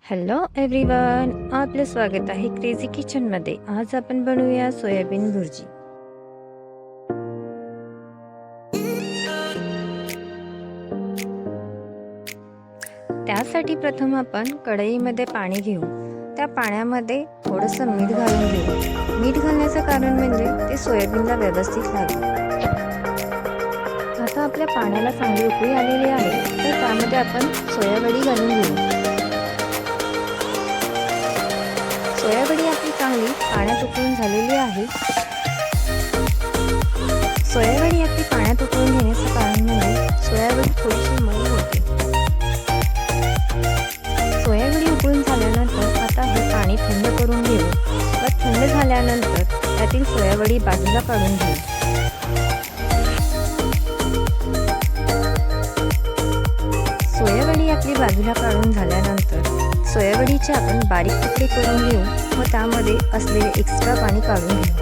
Hello everyone, आपलं स्वागत आहे क्रेझी किचनमध्ये। आज आपण बनवूया सोयाबीन भुर्जी। त्यासाठी प्रथम आपण कढईमध्ये पाणी घेऊ। त्या पाण्यामध्ये थोडंसं मीठ घालून घेऊ। मीठ घालण्याचं कारण म्हणजे ते सोयाबीनला व्यवस्थित लागेल। आता आपल्या पाण्याला चांगली उकळी आलेली आहे, तर त्यामध्ये आपण सोयाबीन घालून घेऊ। सोयाबीन आपली चांगली पाण्यात उकळून झालेली आहे। सोयाबीन आपली पाण्यात उकळून घेण्याचं कारण म्हणजे सोयाबीन थोडीशी मऊ होते। सोयाबीन उकळून झाल्यानंतर आता हे पाणी थंड करून घेऊ व थंड झाल्यानंतर त्यातील सोयाबीन बाजूला काढून घेऊ। सोयाबीन आपली बाजूला काढून झाल्यानंतर सोयाबीनचे आपण बारीक तुकडे करून घेऊ व त्यामध्ये असलेले एक्स्ट्रा पाणी काढून घेऊ।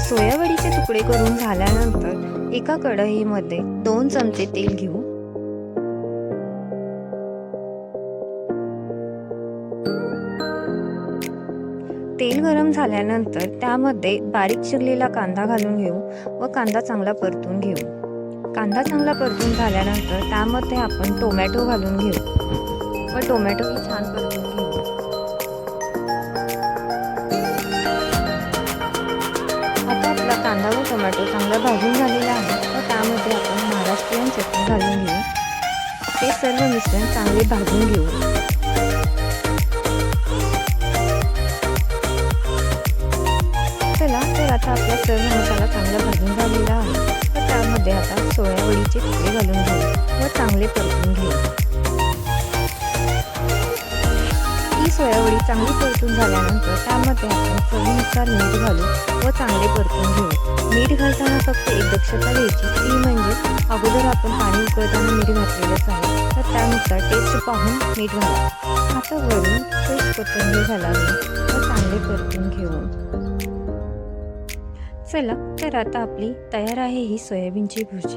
सोयाबीनचे तुकडे करून झाल्यानंतर एका कढईमध्ये 2 चमचे तेल घेऊ। तेल गरम झाल्यानंतर त्यामध्ये बारीक चिरलेला कांदा घालून घेऊ व कांदा चांगला परतून घेऊ। कांदा चांगला परतून झाल्यानंतर त्यामध्ये आपण टोमॅटो घालून घेऊ व टोमॅटोही छान परतून घेऊ। आता आपला कांदा व टोमॅटो चांगला भाजून झालेला आहे व त्यामध्ये आपण महाराष्ट्रीयन चटणी घालून घेऊ। ते सर्व मिश्रण चांगले भाजून घेऊ। चला तर आता आपला सर्व मसाला चांगला भाजून झालेला आहे। त्यामध्ये आता सोयाबीनचे तुकडे घालून घेऊ व चांगले परतून घेऊ। ही सोयाबीन चांगली परतून झाल्यानंतर त्यामध्ये आपण चवीनुसार मीठ घालू व चांगले परतून घेऊ। मीठ घालताना फक्त एक दक्षता घ्यायची, ती म्हणजे अगोदर आपण पाणी उकळताना मीठ घातलेलंच आहे, तर त्यानुसार टेस्ट पाहून मीठ घाला। आता वरून फ्रेश कोथिंबीर घालावी व चांगले परतून घेऊ। चला तर आता आपली तयार आहे ही सोयाबीनची भुर्जी।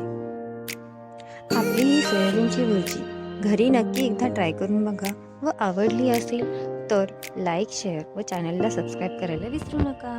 आपली ही सोयाबीनची भुर्जी घरी नक्की एकदा ट्राय करून बघा व आवडली असेल तर लाईक, शेअर व चॅनलला सबस्क्राईब करायला विसरू नका।